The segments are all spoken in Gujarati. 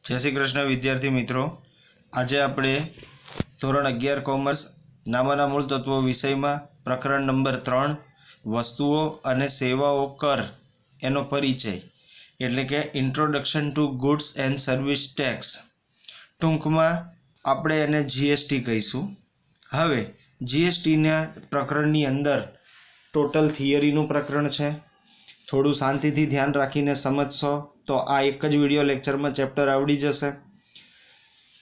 जय श्री कृष्ण विद्यार्थी मित्रों, आज आपणे धोरण 11 कॉमर्स नामाना मूल तत्वों विषय में प्रकरण नंबर 3 वस्तुओं अने सेवाओं कर एनो परिचय एटले के introduction to goods and service tax टूंक में आपणे एने जीएसटी कहीशुं। हवे जीएसटी ना प्रकरणनी अंदर टोटल थियरीनुं प्रकरण छे। थोड़ू शांतिथी ध्यान राखीने समझशो तो आ एक ज विडियो लेक्चर में चेप्टर आवड़ी जशे।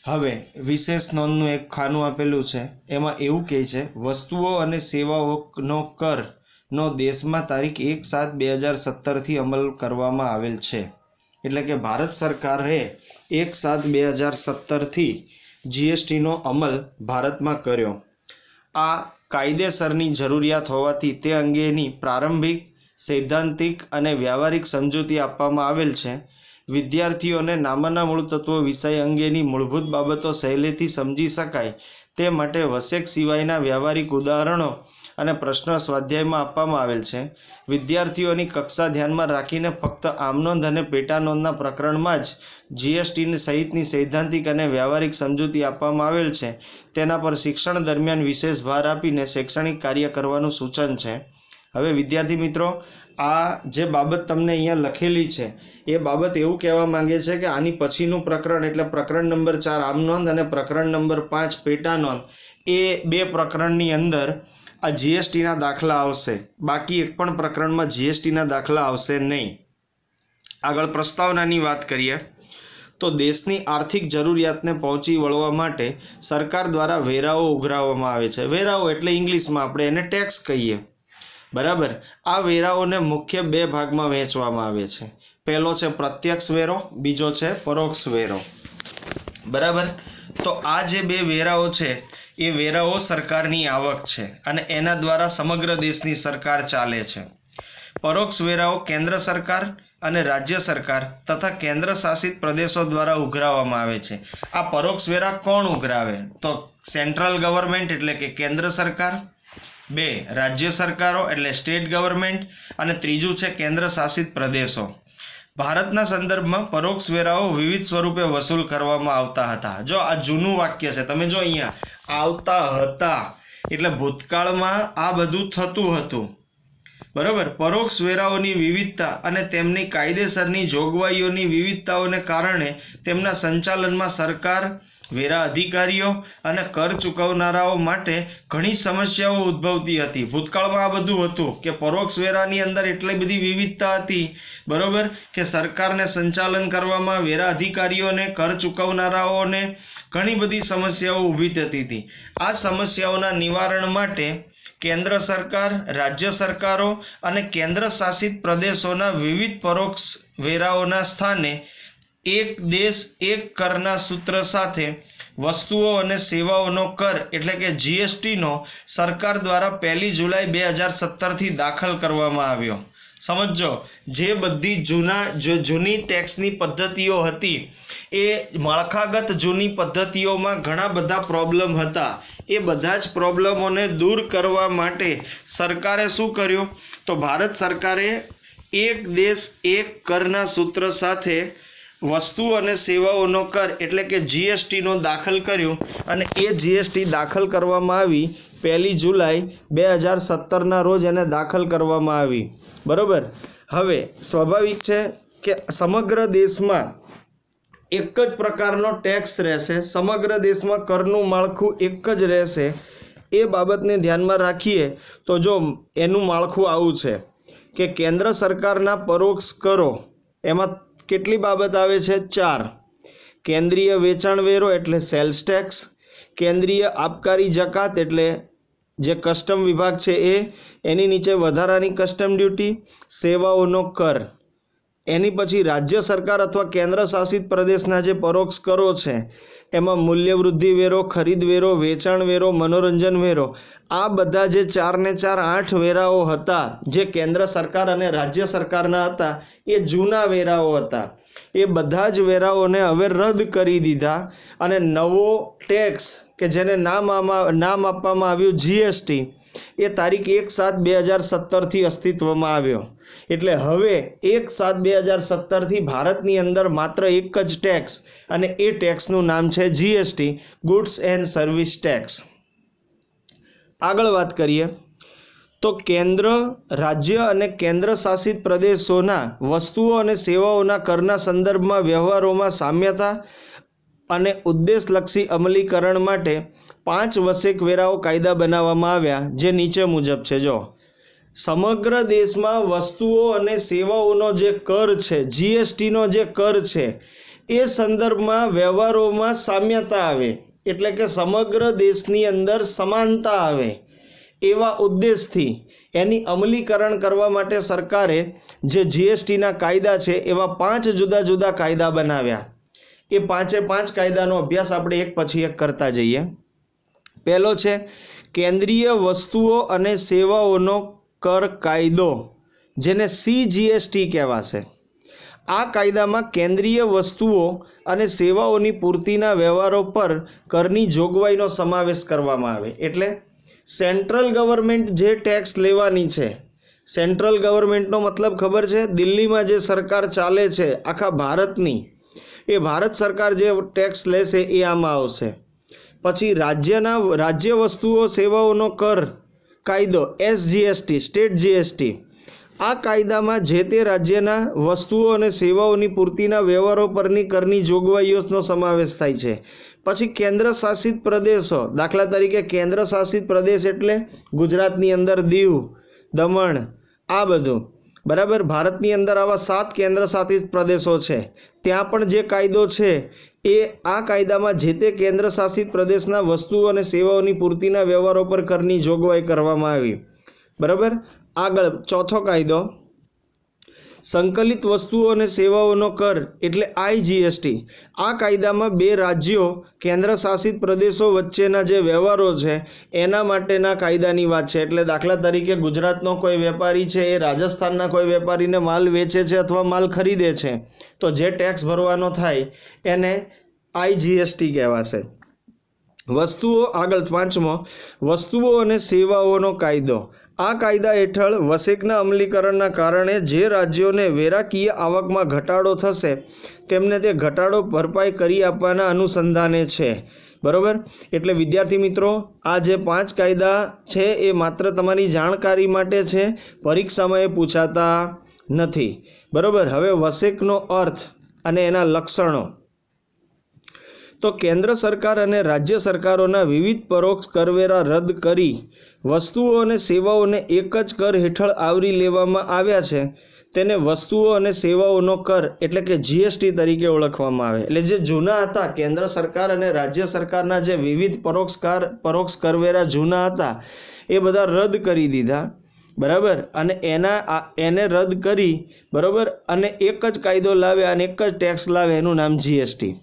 हवे विशेष नोंधनु एक खानु आपेलू छे, एमां एवुं कहे छे वस्तुओं अने सेवाओनो कर नो देश में तारीख 1/7/2017 थी अमल करवामां आवेल छे। एटले के भारत सरकारे 1/7/2017 थी जीएसटी नो अमल भारत में कर्यो। आ कायदेसरनी जरूरियात होवाथी ते अंगेनी प्रारंभिक सैद्धांतिक अने व्यावहारिक समजूती आपवामां आवेल छे। विद्यार्थीओने नामाना मूळ तत्वो विषय अंगेनी मूलभूत बाबतो सहेलीथी समजी शकाय ते माटे वसेक सिवायना व्यावहारिक उदाहरणों अने प्रश्न स्वाध्यायमां आपवामां आवेल छे। विद्यार्थीओनी कक्षा ध्यानमां राखीने फक्त आमनोंध अने पेटानोंधना प्रकरणमां ज जीएसटी सहितनी सैद्धांतिक अने व्यावहारिक समजूती आपवामां आवेल छे। तेना पर शिक्षण दरमियान विशेष भार आपीने शैक्षणिक कार्य करवानुं सूचन छे। हवे विद्यार्थी मित्रों, आ जे बाबत तमने अहींया लखेली छे ए बाबत एवुं कहेवा मांगे छे के आनी पछीनुं प्रकरण एटले प्रकरण नंबर 4 आमनोंध अने प्रकरण नंबर 5 पेटानोंध ए बे प्रकरणनी अंदर आ जीएसटी ना दाखला आवशे। बाकी एक पण प्रकरणमां जीएसटी ना दाखला आवशे नहीं। आगळ प्रस्तावनानी वात करीए तो देशनी आर्थिक जरूरियातने पहोंची वळवा माटे सरकार द्वारा वेराओ उघराववामां आवे छे। वेराओ एटले इंग्लिशमां आपणे एने टेक्स कहीए, बराबर। आ वेराओने मुख्य बे भागमां वहेंचवामां आवे छे। पहेलो छे प्रत्यक्ष वेरो, बीजो छे परोक्ष वेरो, बराबर। तो आ जे बे वेराओ छे ए वेराओ सरकारनी आवक छे अने एना द्वारा समग्र देशनी सरकार चाले छे। परोक्ष वेराओ केंद्र सरकार अने राज्य सरकार तथा केंद्र शासित प्रदेशों द्वारा उघराववामां आवे छे। आ परोक्ष वेरा कोण उघरावे तो सेंट्रल गवर्नमेंट एटले के केंद्र सरकार, 2 राज्य सरकारों एटले स्टेट गवर्नमेंट अने त्रीजू छे केंद्र शासित प्रदेशों। भारतना संदर्भ में परोक्ष वेराओ विविध स्वरूपे वसूल करवामां आवता हता। जो आ जूનું वाक्य छे, तमे जो अहींया आवता हता एटले भूतकाळमां आ बधुं थतुं हतुं, बराबर। परोक्ष वेराओनी विविधता अने तेमनी कायदेसरनी जोगवाईओनी विविधताओने कारणे तेमना संचालનમાં सरकार, वेरा अधिकारीओ अने कर चूकवनाराओ माटे घणी समस्याओ उद्भवती हती। भूतकाळमां आ बधुं हतुं के परोक्ष वेरानी अंदर एटली बधी विविधता हती, बरोबर, के सरकारने संचालन करवामां वेरा अधिकारीओने, कर चूकवनाराओने घणी बधी समस्याओ ऊभी थती हती। आ समस्याओना निवारण माटे केंद्र सरकार, राज्य सरकारों अने केंद्र शासित प्रदेशोना विविध परोक्ष वेराओना स्थाने एक देश एक करना सूत्र साथे वस्तुओं अने सेवाओनो कर एटले के जीएसटी नो सरकार द्वारा 1 जुलाई 2017 थी दाखल करवामां आव्यो। समझो, जे बधी जूनी टेक्सनी पद्धतिओ हती ए माळखागत जूनी पद्धतिओमां घणा बधा प्रॉब्लम हता। ए बधा ज प्रॉब्लमोने दूर करवा माटे सरकारे शुं कर्युं तो भारत सरकारे एक देश एक करना सूत्र साथे वस्तु अने सेवाओनो कर एटले के जीएसटी नो दाखल कर्यो अने ए जीएसटी दाखल करवामां आवी 1 जुलाई 2017 ना रोज एने दाखल करवामां आवी, बराबर। हवे स्वाभाविक छे के समग्र देश में एक ज प्रकारनो टेक्स रहेशे, समग्र देश में करनुं माळखुं एक ज रहेशे। ए बाबतने ध्यानमां राखीए तो जो एनुं माळखुं आवुं छे के केंद्र सरकारना परोक्ष करो एमां કેટલી બાબત આવે છે? 4। કેન્દ્રીય વેચાણ વેરો એટલે સેલ્સ ટેક્સ, કેન્દ્રીય આબકારી જકાત એટલે જે કસ્ટમ વિભાગ છે એની નીચે વધારાની કસ્ટમ ડ્યુટી, સેવાઓનો કર, એની પછી રાજ્ય સરકાર અથવા કેન્દ્ર શાસિત પ્રદેશના જે પરોક્ષ કરો છે એમાં મૂલ્યવૃદ્ધિ વેરો, ખરીદ વેરો, વેચાણ વેરો, મનોરંજન વેરો, આ બધા જે 4 ને 4 8 વેરાઓ હતા જે કેન્દ્ર સરકાર અને રાજ્ય સરકારના હતા એ જૂના વેરાઓ હતા। એ બધા જ વેરાઓને હવે રદ કરી દીધા અને નવો ટેક્સ કે જેને નામ આપવામાં આવ્યું જીએસટી એ તારીખ 1/7/2017 થી અસ્તિત્વમાં આવ્યો। એટલે હવે 1/7/2017 ભારતની અંદર માત્ર એક જ ટેક્સ અને એ ટેક્સનું નામ છે GST, goods and service tax. આગળ વાત કરીએ તો કેન્દ્ર, રાજ્ય અને કેન્દ્ર શાસિત પ્રદેશોના વસ્તુઓ અને સેવાઓના કરના સંદર્ભમાં વ્યવહારોમાં સામ્યતા અને ઉદ્દેશલક્ષી અમલીકરણ માટે 5 વસેક વેરાઓ કાયદા બનાવવામાં આવ્યા, જે નીચે મુજબ છે. જો સમગ્ર દેશમાં વસ્તુઓ અને સેવાઓનો જે કર છે, જીએસટીનો જે કર છે, એ સંદર્ભમાં વ્યવહારોમાં સામ્યતા આવે, એટલે કે સમગ્ર દેશની અંદર સમાનતા આવે, એવા ઉદ્દેશથી એની અમલીકરણ કરવા માટે સરકારે જે જીએસટીના કાયદા છે એવા 5 જુદા જુદા કાયદા બનાવ્યા. એ 5 કાયદાનો અભ્યાસ આપણે એક પછી એક કરતા જઈએ. પહેલો છે કેન્દ્રીય વસ્તુઓ અને સેવાઓનો કર કાયદો, જેને CGST કહેવાશે. આ કાયદામાં કેન્દ્રીય વસ્તુઓ અને સેવાઓની પૂર્તિના વ્યવહારો પર કરની જોગવાઈનો સમાવેશ કરવામાં આવે. એટલે સેન્ટ્રલ ગવર્મેન્ટ જે ટેક્સ લેવાની છે, સેન્ટ્રલ ગવર્મેન્ટનો મતલબ ખબર છે? દિલ્હીમાં જે સરકાર ચાલે છે આખા ભારતની, એ ભારત સરકાર જે ટેક્સ લેશે એ આમાં આવશે. પછી રાજ્ય વસ્તુઓ સેવાઓનો કર કાયદો SGST, સ્ટેટ જીએસટી. આ કાયદામાં જે તે રાજ્યના વસ્તુઓ અને સેવાઓની પૂર્તિના વ્યવહારો પરની કરની જોગવાઈઓનો સમાવેશ થાય છે. પછી કેન્દ્ર શાસિત પ્રદેશો, દાખલા તરીકે કેન્દ્ર શાસિત પ્રદેશ એટલે ગુજરાતની અંદર દીવ, દમણ, આ બધું, બરાબર. ભારતની અંદર આવા 7 કેન્દ્ર શાસિત પ્રદેશો છે. ત્યાં પણ જે કાયદો છે એ આ કાયદામાં જે તે કેન્દ્ર શાસિત પ્રદેશના વસ્તુઓ અને સેવાઓની પૂર્તિના વ્યવહારો પર કરની જોગવાઈ કરવામાં આવી, બરાબર. આગળ ચોથો કાયદો સંકલિત વસ્તુઓ અને સેવાઓનો કર એટલે IGST. આ કાયદામાં 2 રાજ્યો, કેન્દ્ર શાસિત પ્રદેશો વચ્ચેના જે વ્યવહારો છે એના માટેના કાયદાની વાત છે. એટલે દાખલા તરીકે ગુજરાતનો કોઈ વેપારી છે એ રાજસ્થાનના કોઈ વેપારીને માલ વેચે છે અથવા માલ ખરીદે છે, તો જે ટેક્સ ભરવાનો થાય એને IGST કહેવાશે. વસ્તુઓ, આગળ 5મો વસ્તુઓ અને સેવાઓનો કાયદો. આ કાયદા હેઠળ વસેકના અમલીકરણના કારણે જે રાજ્યોને વેરાકીય આવકમાં ઘટાડો થશે તેમને તે ઘટાડો ભરપાઈ કરી આપવાના અનુસંધાને છે, બરાબર. એટલે વિદ્યાર્થી મિત્રો, આ જે 5 કાયદા છે એ માત્ર તમારી જાણકારી માટે છે, પરીક્ષામાં એ પૂછાતા નથી, બરાબર. હવે વસેકનો અર્થ અને એના લક્ષણો. તો કેન્દ્ર સરકાર અને રાજ્ય સરકારોના વિવિધ પરોક્ષ કરવેરા રદ કરી વસ્તુઓ અને સેવાઓને એક જ કર હેઠળ આવરી લેવામાં આવ્યા છે, તેને વસ્તુઓ અને સેવાઓનો કર એટલે કે જીએસટી તરીકે ઓળખવામાં આવે. એટલે જે જૂના હતા, કેન્દ્ર સરકાર અને રાજ્ય સરકારના જે વિવિધ પરોક્ષ કરવેરા જૂના હતા એ બધા રદ કરી દીધા, બરાબર. અને એને રદ કરી, બરાબર, અને એક જ કાયદો લાવ્યા અને એક જ ટેક્સ લાવ્યા, એનું નામ જીએસટી.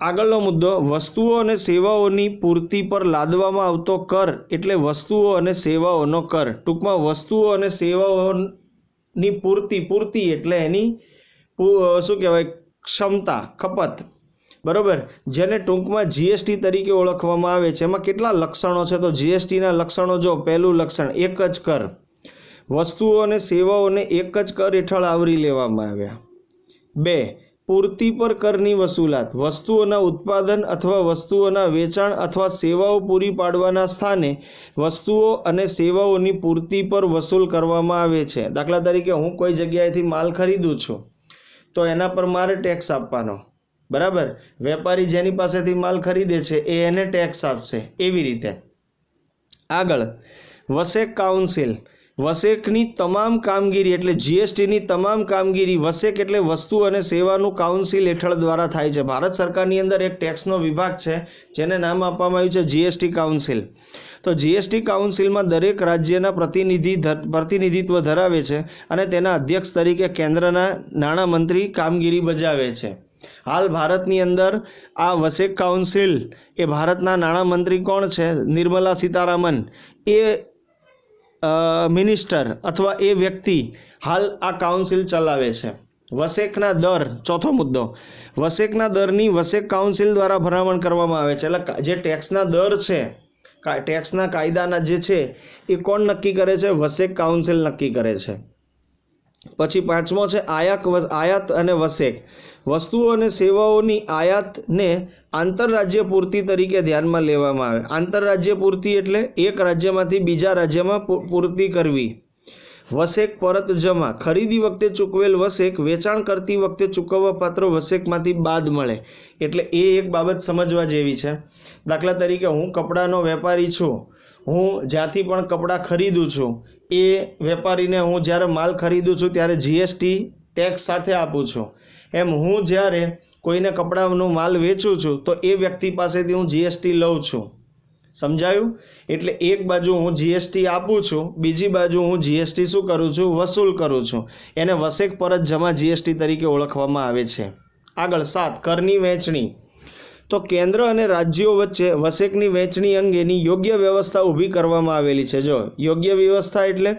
આગળનો મુદ્દો વસ્તુઓ અને સેવાઓની પૂર્તિ પર લાદવામાં આવતો કર એટલે વસ્તુઓ અને સેવાઓનો કર. ટૂંકમાં વસ્તુઓ અને સેવાઓની પૂર્તિ એટલે એની શું કહેવાય, ક્ષમતા, ખપત, બરાબર, જેને ટૂંકમાં જીએસટી તરીકે ઓળખવામાં આવે છે. એમાં કેટલા લક્ષણો છે? તો જીએસટીના લક્ષણો જો, પહેલું લક્ષણ એક જ કર, વસ્તુઓ અને સેવાઓને એક જ કર હેઠળ આવરી લેવામાં આવ્યા. 2, પૂર્તિ પર કરની વસૂલાત. વસ્તુઓના ઉત્પાદન અથવા વસ્તુઓના વેચાણ અથવા સેવાઓ પૂરી પાડવાના સ્થાને વસ્તુઓ અને સેવાઓની પૂર્તિ પર વસૂલ કરવામાં આવે છે. દાખલા તરીકે હું કોઈ જગ્યાએથી માલ ખરીદું છું તો એના પર મારે ટેક્સ આપવાનો, બરાબર. વેપારી જેની પાસેથી માલ ખરીદે છે એ એને ટેક્સ આપશે, એવી રીતે. આગળ વસેક કાઉન્સિલ. વસેકની તમામ કામગીરી એટલે જીએસટીની તમામ કામગીરી, વસેક એટલે વસ્તુ અને સેવાનું કાઉન્સિલ હેઠળ દ્વારા થાય છે. ભારત સરકારની અંદર એક ટેક્સનો વિભાગ છે જેને નામ આપવામાં આવ્યું છે જીએસટી કાઉન્સિલ. તો જીએસટી કાઉન્સિલમાં દરેક રાજ્યના પ્રતિનિધિત્વ ધરાવે છે અને તેના અધ્યક્ષ તરીકે કેન્દ્રના નાણામંત્રી કામગીરી બજાવે છે. હાલ ભારતની અંદર આ વસેક કાઉન્સિલ એ ભારતના નાણામંત્રી કોણ છે? નિર્મલા સીતારામન. એ મિનિસ્ટર અથવા એ વ્યક્તિ હાલ આ કાઉન્સિલ ચલાવે છે. વસેકના દર, ચોથો મુદ્દો, વસેકના દરની વસેક કાઉન્સિલ દ્વારા ભલામણ કરવામાં આવે છે. એટલે જે ટેક્સના દર છે, ટેક્સના કાયદાના જે છે એ કોણ નક્કી કરે છે? વસેક કાઉન્સિલ નક્કી કરે છે. પછી પાંચમો છે આયાત અને વસેક. વસ્તુઓ અને સેવાઓની આયાતને આંતરરાજ્ય પૂર્તિ તરીકે ધ્યાનમાં લેવામાં આવે. આંતરરાજ્ય પૂર્તિ એટલે એક રાજ્યમાંથી બીજા રાજ્યમાં પૂર્તિ કરવી. વસેક પરત જમા. ખરીદી વખતે ચૂકવેલ વસેક વેચાણ કરતી વખતે ચૂકવવા પાત્ર વસેકમાંથી બાદ મળે. એટલે એ એક બાબત સમજવા જેવી છે. દાખલા તરીકે હું કપડાનો વેપારી છું. હું જ્યાંથી પણ કપડાં ખરીદું છું એ વેપારીને હું જ્યારે માલ ખરીદું છું ત્યારે જીએસટી ટેક્સ સાથે આપું છું. એમ હું જ્યારે કોઈને કપડાનો માલ વેચું છું તો એ વ્યક્તિ પાસેથી હું જીએસટી લઉં છું. સમજાયું? એટલે એક બાજુ હું જીએસટી આપું છું, બીજી બાજુ હું જીએસટી શું કરું છું? વસૂલ કરું છું. એને વસેક પરત જમા જીએસટી તરીકે ઓળખવામાં આવે છે. આગળ 7 કરની વહેંચણી. તો કેન્દ્ર અને રાજ્યો વચ્ચે વસેકની વહેંચણી અંગેની યોગ્ય વ્યવસ્થા ઊભી કરવામાં આવેલી છે. જો યોગ્ય વ્યવસ્થા એટલે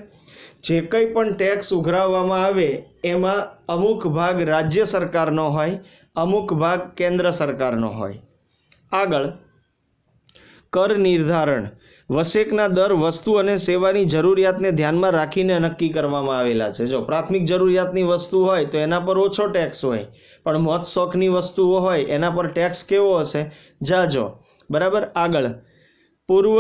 જે કંઈ પણ ટેક્સ ઉઘરાવવામાં આવે એમાં અમુક ભાગ રાજ્ય સરકારનો હોય, અમુક ભાગ કેન્દ્ર સરકારનો હોય. આગળ કર નિર્ધારણ. વસેકના દર વસ્તુ અને સેવાની જરૂરિયાતને ધ્યાનમાં રાખીને નક્કી કરવામાં આવેલા છે. જો પ્રાથમિક જરૂરિયાતની વસ્તુ હોય તો એના પર ઓછો ટેક્સ હોય, પણ મોજ શોખની વસ્તુઓ હોય એના પર ટેક્સ કેવો હશે? જાજો. બરાબર. આગળ પૂર્વ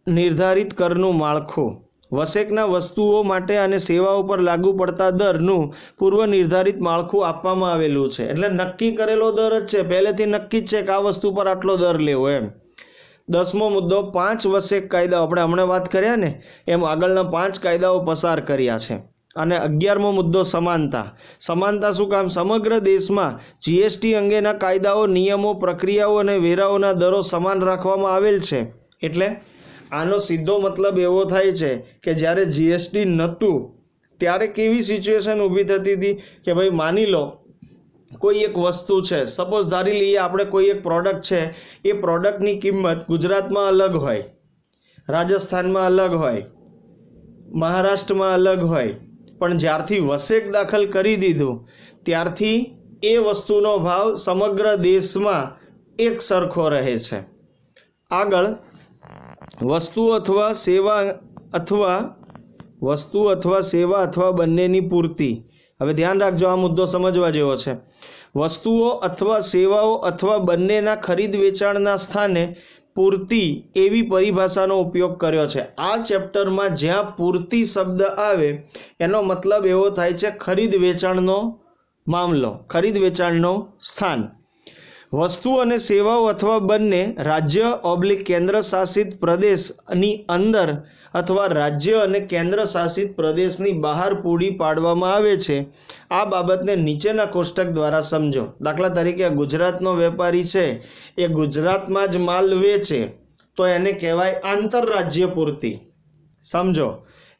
નિર્ધારિત કરનું માળખું. વસેકના વસ્તુઓ માટે અને સેવાઓ પર લાગુ પડતા દરનું પૂર્વ નિર્ધારિત માળખું આપવામાં આવેલું છે. એટલે નક્કી કરેલો દર જ છે, પહેલેથી નક્કી જ છે કે આ વસ્તુ પર આટલો દર લેવો એમ. 10મો મુદ્દો 5 વસેક કાયદાઓ. આપણે હમણાં વાત કર્યા ને એમ આગળના 5 કાયદાઓ પસાર કર્યા છે. અને 11મો મુદ્દો સમાનતા. સમાનતા શું કામ? સમગ્ર દેશમાં જીએસટી અંગેના કાયદાઓ, નિયમો, પ્રક્રિયાઓ અને વેરાઓના દરો સમાન રાખવામાં આવેલ છે. એટલે આનો સીધો મતલબ એવો થાય છે કે જ્યારે જીએસટી નહોતું ત્યારે કેવી સિચ્યુએશન ઊભી થતી હતી કે ભાઈ માની લો કોઈ એક વસ્તુ છે, સપોઝ ધારી લઈએ આપણે કોઈ એક પ્રોડક્ટ છે, એ પ્રોડક્ટની કિંમત ગુજરાતમાં અલગ હોય, રાજસ્થાનમાં અલગ હોય, મહારાષ્ટ્રમાં અલગ હોય, પણ જ્યારથી વસેક દાખલ કરી દીધું ત્યારથી એ વસ્તુનો ભાવ સમગ્ર દેશમાં એક સરખો રહે છે. આગળ વસ્તુ અથવા સેવા અથવા બંનેની પૂર્તિ. હવે ધ્યાન રાખજો, આ મુદ્દો સમજવા જેવો છે. વસ્તુઓ અથવા સેવાઓ અથવા બંનેના ખરીદ વેચાણના સ્થાને પૂર્તિ એવી પરિભાષાનો ઉપયોગ કર્યો છે. આ ચેપ્ટરમાં જ્યાં પૂર્તિ શબ્દ આવે એનો મતલબ એવો થાય છે ખરીદ વેચાણનો મામલો, ખરીદ વેચાણનો સ્થાન. વસ્તુ અને સેવાઓ અથવા બંને રાજ્ય/ કેન્દ્ર શાસિત પ્રદેશની અંદર અથવા રાજ્ય અને કેન્દ્ર શાસિત પ્રદેશની બહાર પૂરી પાડવામાં આવે છે. આ બાબતને નીચેના કોષ્ટક દ્વારા સમજો. દાખલા તરીકે ગુજરાતનો વેપારી છે, એ ગુજરાતમાં જ માલ વેચે તો એને કહેવાય આંતરરાજ્ય પૂર્તિ. સમજો,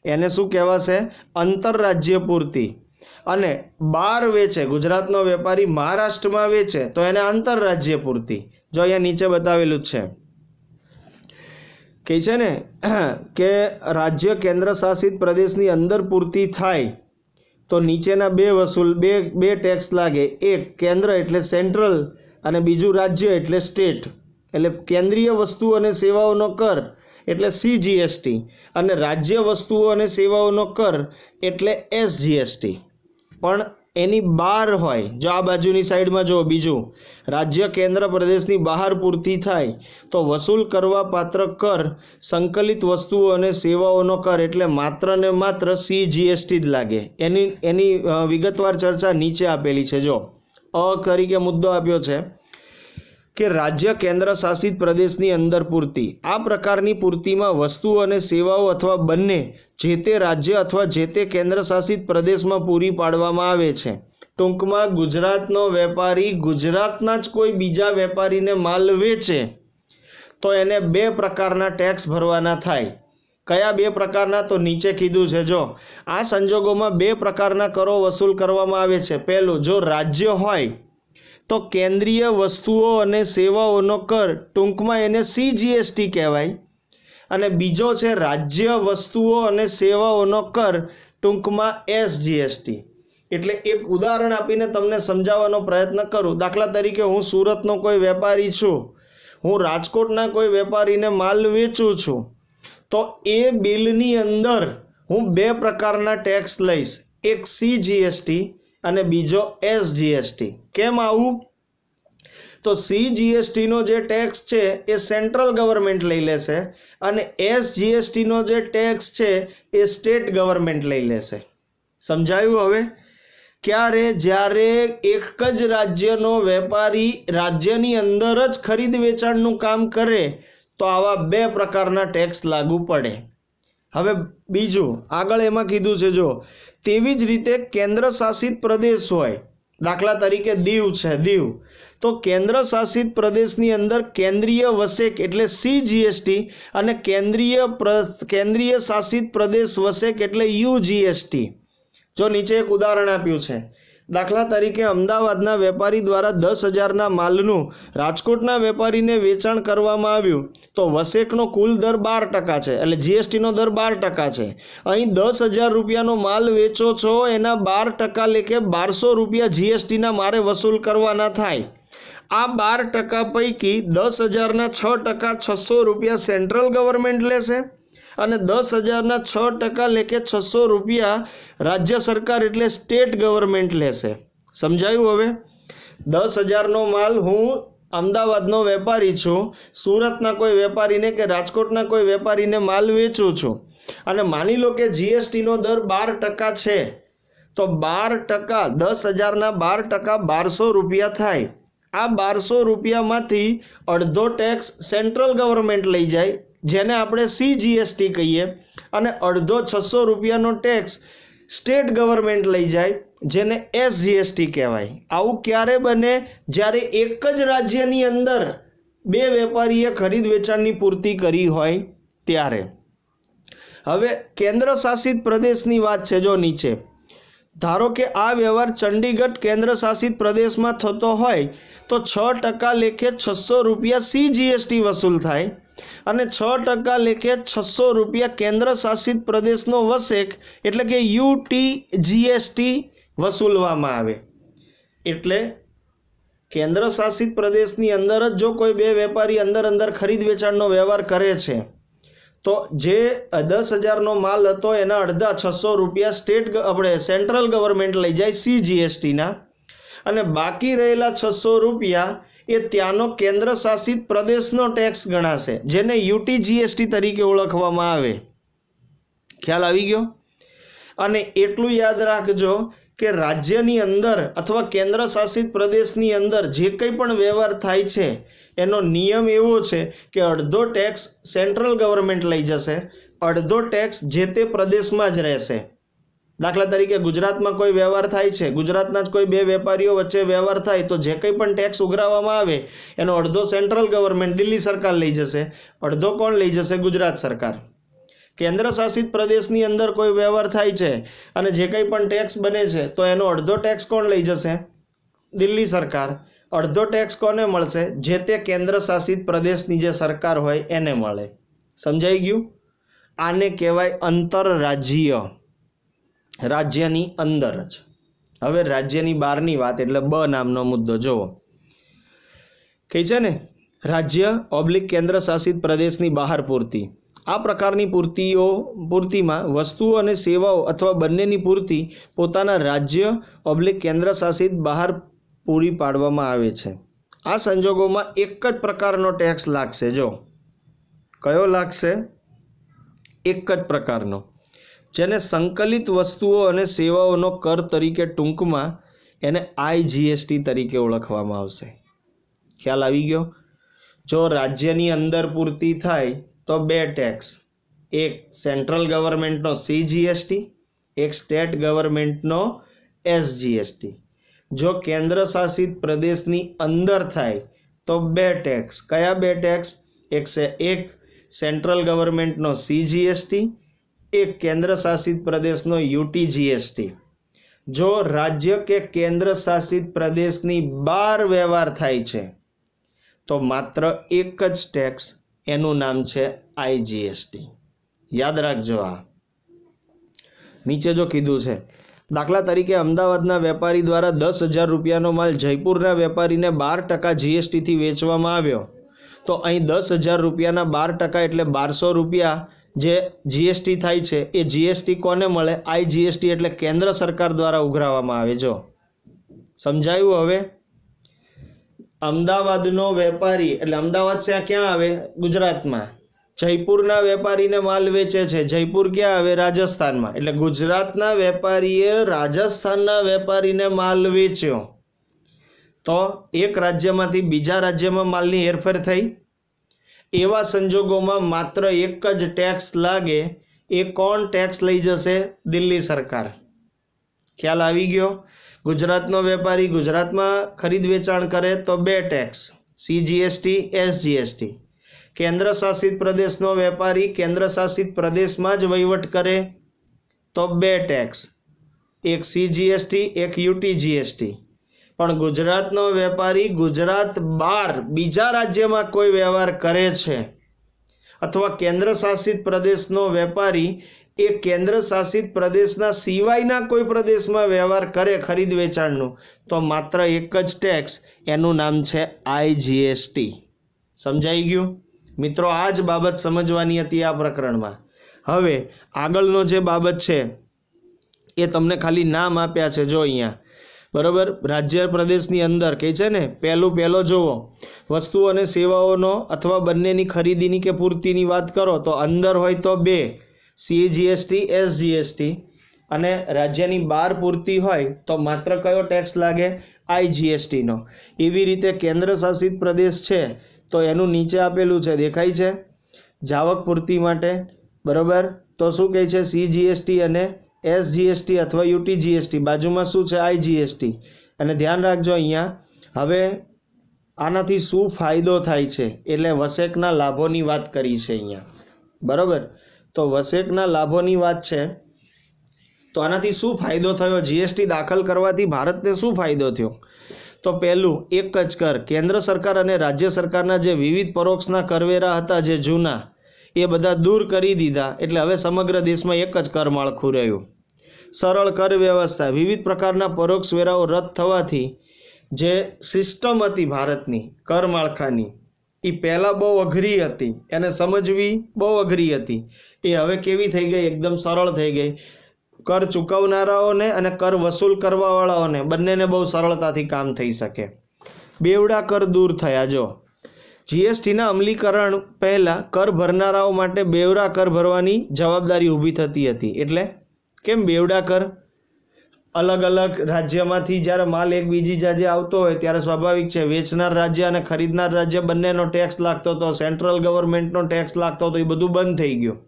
એને શું કહેવાશે? આંતરરાજ્ય પૂર્તિ. અને બહાર વેચે, ગુજરાતનો વેપારી મહારાષ્ટ્રમાં વેચે તો એને આંતરરાજ્ય પૂર્તિ. જો અહીંયા નીચે બતાવેલું જ છે, કહે છે ને કે રાજ્ય કેન્દ્ર શાસિત પ્રદેશની અંદર પૂર્તિ થાય તો નીચેના બે ટેક્સ લાગે. એક કેન્દ્ર એટલે સેન્ટ્રલ અને બીજું રાજ્ય એટલે સ્ટેટ. એટલે કેન્દ્રીય વસ્તુઓ અને સેવાઓનો કર એટલે CGST અને રાજ્ય વસ્તુઓ અને સેવાઓનો કર એટલે SGST. પણ એની બહાર હોય, જો આ બાજુની સાઈડમાં જો બીજું રાજ્ય કેન્દ્ર પ્રદેશની બહાર પૂર્તિ થાય તો વસૂલ કરવા પાત્ર કર સંકલિત વસ્તુઓ અને સેવાઓનો કર એટલે માત્ર ને માત્ર CGST જ લાગે. એની વિગતવાર ચર્ચા નીચે આપેલી છે. જો તરીકે મુદ્દો આપ્યો છે કે રાજ્ય કેન્દ્ર શાસિત પ્રદેશની અંદર પૂર્તિ. આ પ્રકારની પૂર્તિમાં વસ્તુઓ અને સેવાઓ અથવા બંને જે તે રાજ્ય અથવા જે તે કેન્દ્ર શાસિત પ્રદેશમાં પૂરી પાડવામાં આવે છે. ટૂંકમાં ગુજરાતનો વેપારી ગુજરાતના જ કોઈ બીજા વેપારીને માલ વેચે તો એને 2 પ્રકારના ટેક્સ ભરવાના થાય. કયા 2 પ્રકારના? તો નીચે કીધું છે. જો આ સંજોગોમાં 2 પ્રકારના કરો વસૂલ કરવામાં આવે છે. પહેલું, જો રાજ્ય હોય તો કેન્દ્રીય વસ્તુઓ અને સેવાઓનો કર, ટૂંકમાં એને CGST કહેવાય. અને બીજો છે રાજ્ય વસ્તુઓ અને સેવાઓનો કર, ટૂંકમાં SGST. એટલે એક ઉદાહરણ આપીને તમને સમજાવવાનો પ્રયત્ન કરું. દાખલા તરીકે હું સુરતનો કોઈ વેપારી છું, હું રાજકોટના કોઈ વેપારીને માલ વેચું છું, તો એ બિલની અંદર હું 2 પ્રકારના ટેક્સ લઈશ. એક CGST અને બીજો SGST. કેમ આવું? તો CGST નો જે ટેક્સ છે એ સેન્ટ્રલ ગવર્મેન્ટ લઈ લેશે અને SGST નો જે ટેક્સ છે એ સ્ટેટ ગવર્મેન્ટ લઈ લેશે. સમજાયું? હવે ક્યારે જ્યારે એક જ રાજ્યનો વેપારી રાજ્યની અંદર જ ખરીદ વેચાણનું કામ કરે તો આવા બે પ્રકારના ટેક્સ લાગુ પડે. હવે બીજું આગળ એમાં કીધું છે, જો તેવી જ રીતે કેન્દ્ર શાસિત પ્રદેશ હોય, દાખલા તરીકે દીવ છે, દીવ, તો કેન્દ્ર શાસિત પ્રદેશની અંદર કેન્દ્રીય વસેક એટલે CGST અને કેન્દ્રીય શાસિત પ્રદેશ વસેક એટલે UGST. જો નીચે એક ઉદાહરણ આપ્યું છે, દાખલા તરીકે અમદાવાદના વેપારી દ્વારા 10,000ના માલનું રાજકોટના વેપારીને વેચાણ કરવામાં આવ્યું તો વસેકનો કુલ દર 12% છે, એટલે GSTનો દર 12% છે. અહીં 10,000 રૂપિયાનો માલ વેચો છો, એના 12% લેખે 1200 રૂપિયા GSTના મારે વસૂલ કરવાના થાય. આ 12% પૈકી 10,000ના 6% 600 રૂપિયા સેન્ટ્રલ ગવર્મેન્ટ લેશે અને 10,000ના 6% લેખે 600 રૂપિયા રાજ્ય સરકાર એટલે સ્ટેટ ગવર્મેન્ટ લેશે. સમજાયું? હવે 10,000નો માલ હું અમદાવાદનો વેપારી છું, સુરતના કોઈ વેપારીને કે રાજકોટના કોઈ વેપારીને માલ વેચું છું અને માની લો કે GSTનો દર 12% છે, તો 12% 10,000ના 12% 1200 રૂપિયા થાય. આ 1200 રૂપિયામાંથી અડધો ટેક્સ સેન્ટ્રલ ગવર્મેન્ટ લઈ જાય, જેને આપણે CGST કહીએ, અને અડધો 600 રૂપિયાનો ટેક્સ સ્ટેટ ગવર્મેન્ટ લઈ જાય, જેને SGST કહેવાય. આવું ક્યારે બને? જ્યારે એક જ રાજ્યની અંદર બે વેપારીએ ખરીદ વેચાણની પૂર્તિ કરી હોય ત્યારે. હવે કેન્દ્ર શાસિત પ્રદેશની વાત છે. જો નીચે ધારો કે આ વ્યવહાર ચંડીગઢ કેન્દ્ર શાસિત પ્રદેશમાં થતો હોય તો 6% લેખે 600 રૂપિયા CGST વસૂલ થાય અને 6% લેખે 600 રૂપિયા કેન્દ્ર શાસિત પ્રદેશનો વસેક એટલે કે UTGST વસૂલવામાં આવે. એટલે કેન્દ્ર શાસિત પ્રદેશની અંદર જ જો કોઈ બે વેપારી અંદર ખરીદ વેચાણનો વ્યવહાર કરે છે તો જે 10,000નો માલ હતો એના અડધા 600 રૂપિયા આપણે સેન્ટ્રલ ગવર્મેન્ટ લઈ જાય CGSTના અને બાકી રહેલા 600 રૂપિયા એ ત્યાંનો કેન્દ્ર શાસિત પ્રદેશનો ટેક્સ ગણાશે, જેને UTGST તરીકે ઓળખવામાં આવે. ખ્યાલ આવી ગયો? અને એટલું યાદ રાખજો કે રાજ્યની અંદર અથવા કેન્દ્ર શાસિત પ્રદેશની અંદર જે કંઈ પણ વ્યવહાર થાય છે એનો નિયમ એવો છે કે અડધો ટેક્સ સેન્ટ્રલ ગવર્મેન્ટ લઈ જશે, અડધો ટેક્સ જે તે પ્રદેશમાં જ રહેશે. દાખલા તરીકે ગુજરાતમાં કોઈ વ્યવહાર થાય છે, ગુજરાતના જ કોઈ બે વેપારીઓ વચ્ચે વ્યવહાર થાય તો જે કંઈ પણ ટેક્સ ઉઘરાવવામાં આવે એનો અડધો સેન્ટ્રલ ગવર્મેન્ટ દિલ્હી સરકાર લઈ જશે, અડધો કોણ લઈ જશે? ગુજરાત સરકાર. કેન્દ્ર શાસિત પ્રદેશની અંદર કોઈ વ્યવહાર થાય છે અને જે કંઈ પણ ટેક્સ બને છે તો એનો અડધો ટેક્સ કોણ લઈ જશે? દિલ્હી સરકાર. અડધો ટેક્સ કોને મળશે? જે તે કેન્દ્ર શાસિત પ્રદેશની જે સરકાર હોય એને મળે. સમજાઈ ગયું? આને કહેવાય આંતરરાજ્ય, રાજ્યની અંદર જ. હવે રાજ્યની બહારની વાત એટલે બ નામનો મુદ્દો જુઓ. કઈ છે ને, રાજ્ય / કેન્દ્ર શાસિત પ્રદેશની બહાર પૂર્તિ. આ પ્રકારની પૂર્તિમાં વસ્તુઓ અને સેવાઓ અથવા બંનેની પૂર્તિ પોતાના રાજ્ય / કેન્દ્ર શાસિત બહાર પૂરી પાડવામાં આવે છે. આ સંજોગોમાં એક જ પ્રકારનો ટેક્સ લાગશે. જો કયો લાગશે? એક જ પ્રકારનો, જેને સંકલિત વસ્તુઓ અને સેવાઓનો કર તરીકે ટૂંકમાં એને IGST તરીકે ઓળખવામાં આવશે. ખ્યાલ આવી ગયો? જો રાજ્યની અંદર પૂર્તિ થાય તો બે ટેક્સ, એક સેન્ટ્રલ ગવર્મેન્ટનો CGST, એક સ્ટેટ ગવર્મેન્ટનો SGST. જો કેન્દ્ર શાસિત પ્રદેશની અંદર થાય તો બે ટેક્સ. કયા બે ટેક્સ? એક સેન્ટ્રલ ગવર્મેન્ટનો CGST, એક કેન્દ્ર શાસિત પ્રદેશનો UTGST. જો રાજ્ય કે કેન્દ્ર શાસિત પ્રદેશની બહાર વ્યવહાર થાય છે તો માત્ર એક જ ટેક્સ, એનું નામ છે IGST. યાદ રાખજો. આ નીચે જો કીધું છે, દાખલા તરીકે અમદાવાદના વેપારી દ્વારા 10,000 રૂપિયાનો માલ જયપુરના વેપારીને 12% GST થી વેચવામાં આવ્યો તો અહીં 10,000 રૂપિયાના 12% એટલે 1200 રૂપિયા જે જીએસટી થાય છે એ જીએસટી કોને મળે? આઈજીએસટી એટલે કેન્દ્ર સરકાર દ્વારા ઉઘરાવવામાં આવે. જો સમજાયું હવે? અમદાવાદનો વેપારી એટલે અમદાવાદ છે ક્યાં આવે? ગુજરાતમાં. જયપુરના વેપારીને માલ વેચે છે, જયપુર ક્યાં આવે? રાજસ્થાનમાં. એટલે ગુજરાતના વેપારીએ રાજસ્થાનના વેપારીને માલ વેચ્યો તો એક રાજ્યમાંથી બીજા રાજ્યમાં માલની હેરફેર થઈ. એવા સંજોગોમાં માત્ર એક જ ટેક્સ લાગે. એ કોણ ટેક્સ લઈ જશે? દિલ્હી સરકાર. ખ્યાલ આવી ગયો? ગુજરાતનો વેપારી ગુજરાતમાં ખરીદ વેચાણ કરે તો 2 ટેક્સ, સીજીએસટી, એસજીએસટી. કેન્દ્ર શાસિત પ્રદેશનો વેપારી કેન્દ્ર શાસિત પ્રદેશમાં જ વહીવટ કરે તો 2 ટેક્સ, એક સીજીએસટી, એક યુટીજીએસટી. પણ ગુજરાતનો વેપારી ગુજરાત બહાર બીજા રાજ્યમાં કોઈ વ્યવહાર કરે છે અથવા કેન્દ્ર શાસિત પ્રદેશનો વેપારી એ કેન્દ્ર શાસિત પ્રદેશના સિવાયના કોઈ પ્રદેશમાં વ્યવહાર કરે ખરીદ વેચાણનું તો માત્ર એક જ ટેક્સ, એનું નામ છે આઈજીએસટી. સમજાઈ ગયું મિત્રો? આ જ બાબત સમજવાની હતી આ પ્રકરણમાં. હવે આગળનો જે બાબત છે એ તમને ખાલી નામ આપ્યા છે જો અહીંયા, બરાબર? રાજ્ય પ્રદેશની અંદર કહે છે ને, પહેલો જુઓ, વસ્તુ અને સેવાઓનો અથવા બંનેની ખરીદીની કે પૂર્તિની વાત કરો તો અંદર હોય તો 2, સીજીએસટી, એસજીએસટી. અને રાજ્યની બહાર પૂર્તિ હોય તો માત્ર કયો ટેક્સ લાગે? આઈજીએસટીનો. એવી રીતે કેન્દ્ર શાસિત પ્રદેશ છે તો એનું નીચે આપેલું છે, દેખાય છે? જાવક પૂર્તિ માટે, બરાબર? તો શું કહે છે? સીજીએસટી અને એસજીએસટી અથવા યુટીજીએસટી. બાજુમાં શું છે? આઈજીએસટી. અને ધ્યાન રાખજો અહીંયા, હવે આનાથી શું ફાયદો થાય છે એટલે વસેકના લાભોની વાત કરી છે અહીંયા, બરાબર? તો વસેકના લાભોની વાત છે તો આનાથી શું ફાયદો થયો? જીએસટી દાખલ કરવાથી ભારતને શું ફાયદો થયો? તો પહેલું, એક જ કર. કેન્દ્ર સરકાર અને રાજ્ય સરકારના જે વિવિધ પરોક્ષના કરવેરા હતા જે જૂના, એ બધા દૂર કરી દીધા. એટલે હવે સમગ્ર દેશમાં એક જ કર માળખું રહ્યું. સરળ કર વ્યવસ્થા. વિવિધ પ્રકારના પરોક્ષ વેરાઓ રદ થવાથી જે સિસ્ટમ હતી ભારતની કર માળખાની એ પહેલાં બહુ અઘરી હતી, એને સમજવી બહુ અઘરી હતી. એ હવે કેવી થઈ ગઈ? એકદમ સરળ થઈ ગઈ. કર ચૂકવનારાઓને અને કર વસૂલ કરવાવાળાઓને બંનેને બહુ સરળતાથી કામ થઈ શકે. બેવડા કર દૂર થયા. જો જીએસટીના અમલીકરણ પહેલાં કર ભરનારાઓ માટે બેવડા કર ભરવાની જવાબદારી ઊભી થતી હતી. એટલે કેમ બેવડા કર? અલગ અલગ રાજ્યમાંથી જ્યારે માલ એક બીજી રાજ્ય આવતો હોય ત્યારે સ્વાભાવિક છે વેચનાર રાજ્ય અને ખરીદનાર રાજ્ય બંનેનો ટેક્સ લાગતો હતો, સેન્ટ્રલ ગવર્મેન્ટનો ટેક્સ લાગતો હતો, એ બધું બંધ થઈ ગયું.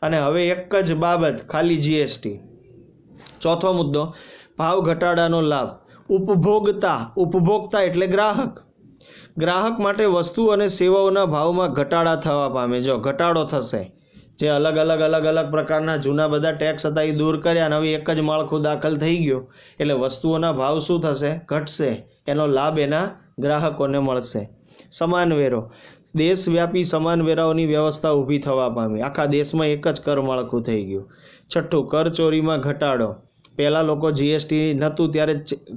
અને હવે એક જ બાબત, ખાલી જીએસટી. ચોથો મુદ્દો, ભાવ ઘટાડાનો લાભ. ઉપભોક્તા એટલે ગ્રાહક માટે વસ્તુ અને સેવાઓના ભાવમાં ઘટાડા થવા પામે. જો ઘટાડો થશે, જે અલગ અલગ પ્રકારના જૂના બધા ટેક્સ હતા એ દૂર કર્યા અને હવે એક જ માળખું દાખલ થઈ ગયું એટલે વસ્તુઓના ભાવ શું થશે? ઘટશે. એનો લાભ એના ગ્રાહકોને મળશે. સમાન વેરો. દેશવ્યાપી સમાન વેરાઓની વ્યવસ્થા ઊભી થવા પામી. આખા દેશમાં એક જ કર માળખું થઈ ગયું. છઠ્ઠું, કરચોરીમાં ઘટાડો. પહેલાં લોકો જીએસટી નહોતું ત્યારે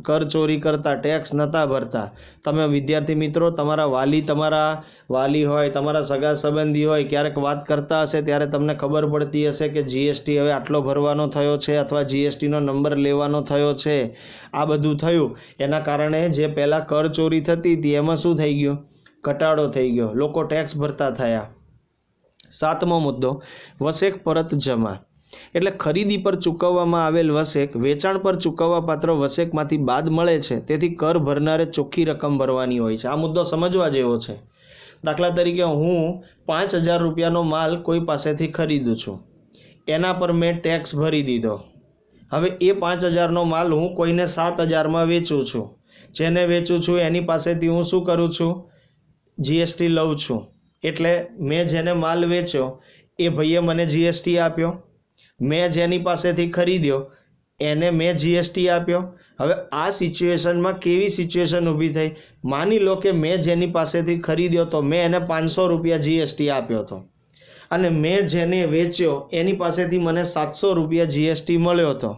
કરચોરી કરતા, ટેક્સ નહોતા ભરતા. તમે વિદ્યાર્થી મિત્રો, તમારા વાલી હોય, તમારા સગા સંબંધી હોય, ક્યારેક વાત કરતા હશે ત્યારે તમને ખબર પડતી હશે કે જીએસટી હવે આટલો ભરવાનો થયો છે અથવા જીએસટીનો નંબર લેવાનો થયો છે. આ બધું થયું એના કારણે જે પહેલાં કરચોરી થતી હતી એમાં શું થઈ ગયું? ઘટાડો થઈ ગયો. લોકો ટેક્સ ભરતા થયા. સાતમો મુદ્દો, વસેક પરત જમા. એટલે ખરીદી પર ચૂકવવામાં આવેલ વસેક વેચાણ પર ચૂકવવા પાત્ર વસેકમાંથી બાદ મળે છે. તેથી કર ભરનારે ચોખ્ખી રકમ ભરવાની હોય છે. આ મુદ્દો સમજવા જેવો છે. દાખલા તરીકે હું 5,000 રૂપિયાનો માલ કોઈ પાસેથી ખરીદું છું, એના પર મેં ટેક્સ ભરી દીધો. હવે એ 5,000નો માલ હું કોઈને 7,000માં વેચું છું. જેને વેચું છું એની પાસેથી હું શું કરું છું? જીએસટી લઉં છું. એટલે મેં જેને માલ વેચ્યો એ ભાઈએ મને જીએસટી આપ્યો. મેં જેની પાસેથી ખરીદ્યો એને મેં જીએસટી આપ્યો. હવે આ સિચ્યુએશનમાં કેવી સિચ્યુએશન ઊભી થઈ? માની લો કે મેં જેની પાસેથી ખરીદ્યો તો મેં એને 500 રૂપિયા જીએસટી આપ્યો હતો અને મેં જેને વેચ્યો એની પાસેથી મને 700 રૂપિયા જીએસટી મળ્યો હતો.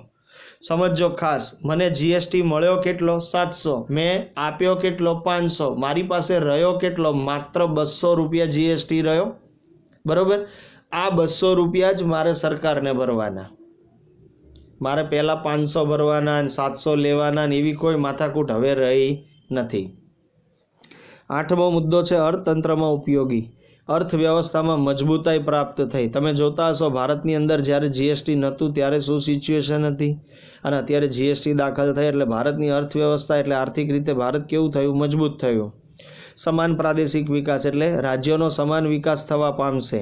સમજો ખાસ, મને જીએસટી મળ્યો કેટલો? 700. મેં આપ્યો કેટલો? 500. મારી પાસે રહ્યો કેટલો? માત્ર 200 રૂપિયા જીએસટી રહ્યો. બરાબર. આ 200 રૂપિયા જ મારે સરકારને ભરવાના, મારે પહેલાં 500 ભરવાના અને 700 લેવાના ને એવી કોઈ માથાકૂટ હવે રહી નથી. 8મો મુદ્દો છે અર્થતંત્રમાં ઉપયોગી. અર્થવ્યવસ્થામાં મજબૂતાઈ પ્રાપ્ત થઈ. તમે જોતા હશો ભારતની અંદર જ્યારે જીએસટી નહોતું ત્યારે શું સિચ્યુએશન હતી અને અત્યારે જીએસટી દાખલ થઈ એટલે ભારતની અર્થવ્યવસ્થા એટલે આર્થિક રીતે ભારત કેવું થયું? મજબૂત થયું. સમાન પ્રાદેશિક વિકાસ એટલે રાજ્યોનો સમાન વિકાસ થવા પામશે.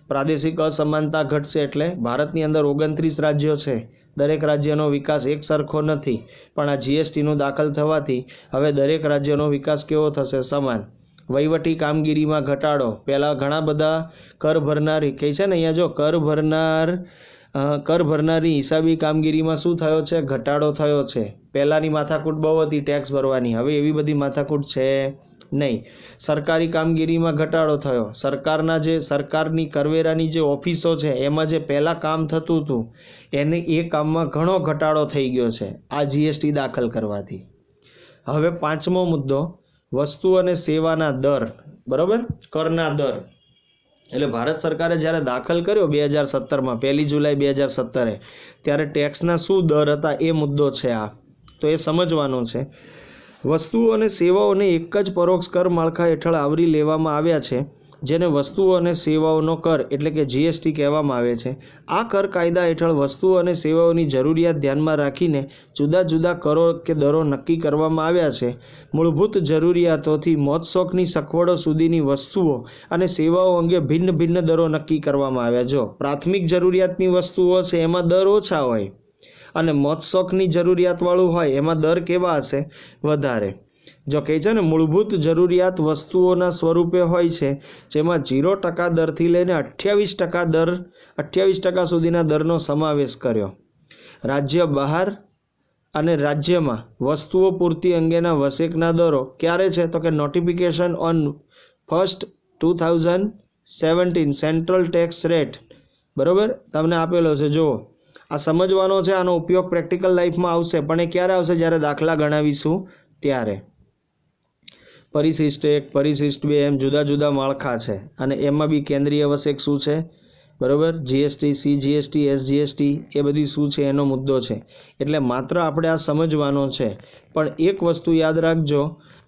પ્રાદેશિક અસમાનતા ઘટશે એટલે ભારતની અંદર 29 રાજ્યો છે, દરેક રાજ્યનો વિકાસ એક સરખો નથી, પણ આ જીએસટીનું દાખલ થવાથી હવે દરેક રાજ્યનો વિકાસ કેવો થશે? સમાન. વહીવટી કામગીરીમાં ઘટાડો. પહેલાં ઘણા બધા કર ભરનારી કહે છે ને, અહીંયા જો કર ભરનારી હિસાબી કામગીરીમાં શું થયો છે? ઘટાડો થયો છે. પહેલાંની માથાકૂટ બહુ હતી ટેક્સ ભરવાની, હવે એવી બધી માથાકૂટ છે નહીં. સરકારી કામગીરીમાં ઘટાડો થયો. સરકારની કરવેરાની જે ઓફિસો છે એમાં જે પહેલાં કામ થતું હતું એને એ કામમાં ઘણો ઘટાડો થઈ ગયો છે આ જીએસટી દાખલ કરવાથી. હવે 5મો મુદ્દો વસ્તુ અને સેવાના દર. બરાબર, કરના દર. એટલે ભારત સરકારે જ્યારે દાખલ કર્યો 2017માં 1 જુલાઈ 2017 ત્યારે ટેક્સના શું દર હતા એ મુદ્દો છે આ, તો એ સમજવાનો છે. વસ્તુઓ અને સેવાઓને એક જ પરોક્ષ કર માળખા હેઠળ આવરી લેવામાં આવ્યા છે, જેને વસ્તુઓ અને સેવાઓનો કર એટલે કે જીએસટી કહેવામાં આવે છે. આ કર કાયદા હેઠળ વસ્તુઓ અને સેવાઓની જરૂરિયાત ધ્યાનમાં રાખીને જુદા જુદા કરો કે દરો નક્કી કરવામાં આવ્યા છે. મૂળભૂત જરૂરિયાતોથી મોજશોખની સગવડો સુધીની વસ્તુઓ અને સેવાઓ અંગે ભિન્ન ભિન્ન દરો નક્કી કરવામાં આવ્યા. જો પ્રાથમિક જરૂરિયાતની વસ્તુઓ છે એમાં દર ઓછા હોય અને મોજશોખની જરૂરિયાતવાળું હોય એમાં દર કેવા હશે? વધારે. જો કહે છે ને મૂળભૂત જરૂરિયાત વસ્તુઓના સ્વરૂપે હોય છે, જેમાં 0% દરથી લઈને 28% સુધીના દરનો સમાવેશ કર્યો. રાજ્ય બહાર અને રાજ્યમાં વસ્તુઓ પૂર્તિ અંગેના વસેકના દરો ક્યારે છે? તો કે notification on 1 2017 central tax rate. બરાબર, તમને આપેલો છે. જુઓ, આ સમજવાનો છે, આનો ઉપયોગ પ્રેક્ટિકલ લાઈફમાં આવશે, પણ એ ક્યારે આવશે? જ્યારે દાખલા ગણાવીશું ત્યારે. પરિશિષ્ટ 1, પરિશિષ્ટ 2 એમ જુદા જુદા માળખા છે અને એમાં બી કેન્દ્રીય વસેક શું છે? બરાબર, જીએસટી, સીજીએસટી, એસજીએસટી એ બધી શું છે એનો મુદ્દો છે. એટલે માત્ર આપણે આ સમજવાનો છે, પણ એક વસ્તુ યાદ રાખજો,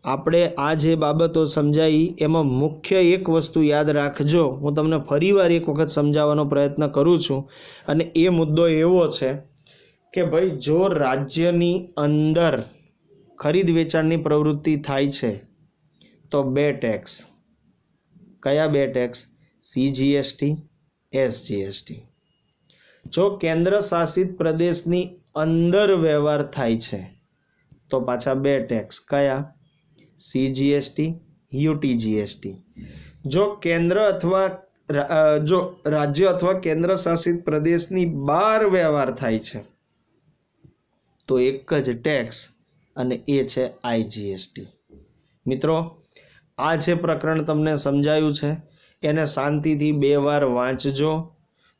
આપણે આ જે બાબતો સમજાવી એમાં મુખ્ય એક વસ્તુ યાદ રાખજો. હું તમને ફરીવાર એક વખત સમજાવવાનો પ્રયત્ન કરું છું અને એ મુદ્દો એવો છે કે ભાઈ જો રાજ્યની અંદર ખરીદ વેચાણની પ્રવૃત્તિ થાય છે તો 2 ટેક્સ. કયા 2 ટેક્સ? CGST, SGST. જો કેન્દ્ર શાસિત પ્રદેશની અંદર વ્યવહાર થાય છે તો પાછા 2 ટેક્સ. કયા? સીજીએસટી, યુટીજીએસટી. જો રાજ્ય અથવા કેન્દ્ર શાસિત પ્રદેશની બહાર વ્યવહાર થાય છે તો એક જ ટેક્સ અને એ છે આઈજીએસટી. મિત્રો, આ જે પ્રકરણ તમને સમજાયું છે એને શાંતિથી 2 વાર વાંચજો.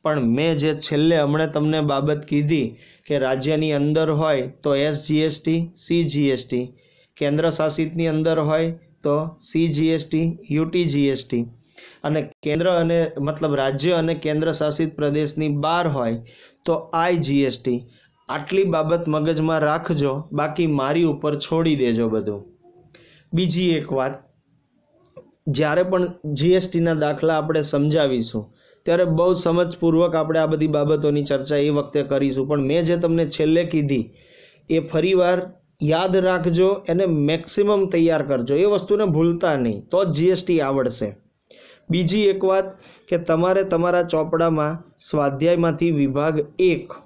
પણ મેં જે છેલ્લે હમણાં તમને બાબત કીધી કે રાજ્યની અંદર હોય તો એસજીએસટી, સીજીએસટી, કેન્દ્ર શાસિતની અંદર હોય તો સીજીએસટી, યુટીજીએસટી અને રાજ્ય અને કેન્દ્ર શાસિત પ્રદેશની બહાર હોય તો આઈજીએસટી. આટલી બાબત મગજમાં રાખજો, બાકી મારી ઉપર છોડી દેજો બધું. બીજી એક વાત, જ્યારે પણ જીએસટીના દાખલા આપણે સમજાવીશું ત્યારે બહુ સમજપૂર્વક આપણે આ બધી બાબતોની ચર્ચા એ વખતે કરીશું, પણ મેં જે તમને છેલ્લે કીધી એ ફરીવાર યાદ રાખજો, એને મેક્સિમમ તૈયાર કરજો, એ વસ્તુને ભૂલતા નહીં, તો જ જીએસટી આવડશે. બીજી એક વાત કે તમારે તમારા ચોપડામાં સ્વાધ્યાયમાંથી વિભાગ 1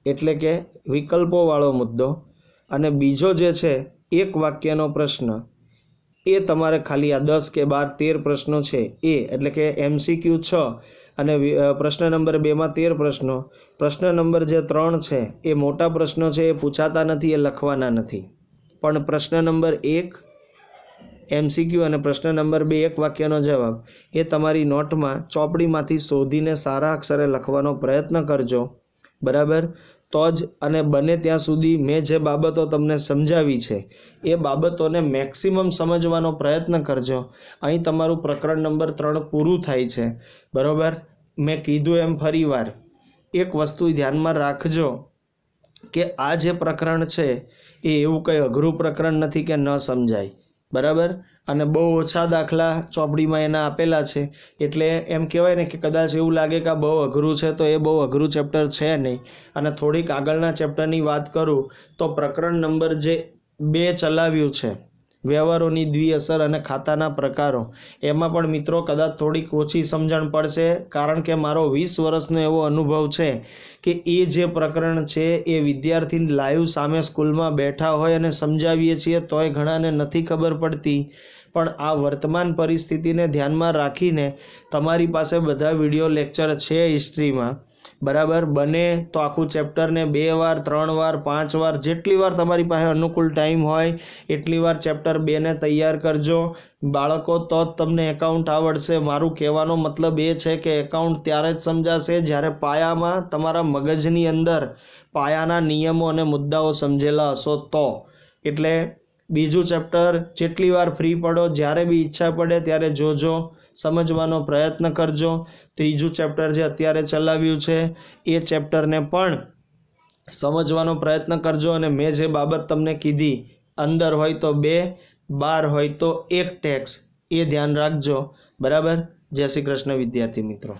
એટલે કે વિકલ્પોવાળો મુદ્દો અને બીજો જે છે એક વાક્યનો પ્રશ્ન, એ તમારે ખાલી આ 10 કે 12 13 પ્રશ્નો છે એ એટલે કે MCQ 6 અને પ્રશ્ન નંબર 2માં 13 પ્રશ્નો. પ્રશ્ન નંબર જે 3 છે એ મોટા પ્રશ્નો છે, એ પૂછાતા નથી, એ લખવાના નથી. પણ પ્રશ્ન નંબર 1 MCQ અને પ્રશ્ન નંબર 2 એક વાક્યનો જવાબ એ તમારી નોટમાં ચોપડીમાંથી શોધીને સારા અક્ષરે લખવાનો પ્રયત્ન કરજો. બરાબર, તો જ અને બને ત્યાં સુધી મેં જે બાબતો તમને સમજાવી છે એ બાબતોને મેક્સિમમ સમજવાનો પ્રયત્ન કરજો. અહીં તમારું પ્રકરણ નંબર 3 પૂરું થાય છે. બરાબર. મેં કીધું એમ ફરીવાર એક વસ્તુ ધ્યાનમાં રાખજો કે આ જે પ્રકરણ છે એ એવું કંઈ અઘરું પ્રકરણ નથી કે ન સમજાય. બરાબર. અને બહુ ઓછા દાખલા ચોપડીમાં એના આપેલા છે એટલે એમ કહેવાય ને કે કદાચ એવું લાગે કે આ બહુ અઘરું છે તો એ બહુ અઘરું ચેપ્ટર છે નહીં. અને થોડીક આગળના ચેપ્ટરની વાત કરું તો પ્રકરણ નંબર જે 2 ચલાવ્યું છે વ્યવહારોની દ્વિઅસર અને ખાતાના પ્રકારો, એમાં પણ મિત્રો કદાચ થોડીક ઓછી સમજણ પડશે કારણ કે મારો 20 વર્ષનો એવો અનુભવ છે કે એ જે પ્રકરણ છે એ વિદ્યાર્થી લાઈવ સામે સ્કૂલમાં બેઠા હોય અને સમજાવીએ છીએ તોય ઘણાને નથી ખબર પડતી. પણ આ વર્તમાન પરિસ્થિતિને ધ્યાનમાં રાખીને તમારી પાસે બધા વિડીયો લેક્ચર છે હિસ્ટ્રીમાં. બરાબર. બને તો આખું ચેપ્ટરને 2 વાર 3 વાર 5 વાર જેટલી વાર તમારી પાસે અનુકૂળ ટાઈમ હોય એટલી વાર ચેપ્ટર 2 ને તૈયાર કરજો. બાળકો તો જ તમને એકાઉન્ટ આવડશે. મારું કહેવાનો મતલબ એ છે કે એકાઉન્ટ ત્યારે જ સમજાશે જ્યારે પાયામાં તમારા મગજની અંદર પાયાના નિયમો અને મુદ્દાઓ સમજેલા હશો તો. એટલે બીજું ચેપ્ટર જેટલી વાર ફ્રી પડો જ્યારે બી ઈચ્છા પડે ત્યારે જોજો, સમજવાનો પ્રયત્ન કરજો. ત્રીજું ચેપ્ટર જે અત્યારે ચલાવ્યું છે એ ચેપ્ટરને પણ સમજવાનો પ્રયત્ન કરજો. અને મેં જે બાબત તમને કીધી અંદર હોય તો 2, બહાર હોય તો 1 ટેક્સ એ ધ્યાન રાખજો. બરાબર. જય શ્રી કૃષ્ણ વિદ્યાર્થી મિત્રો.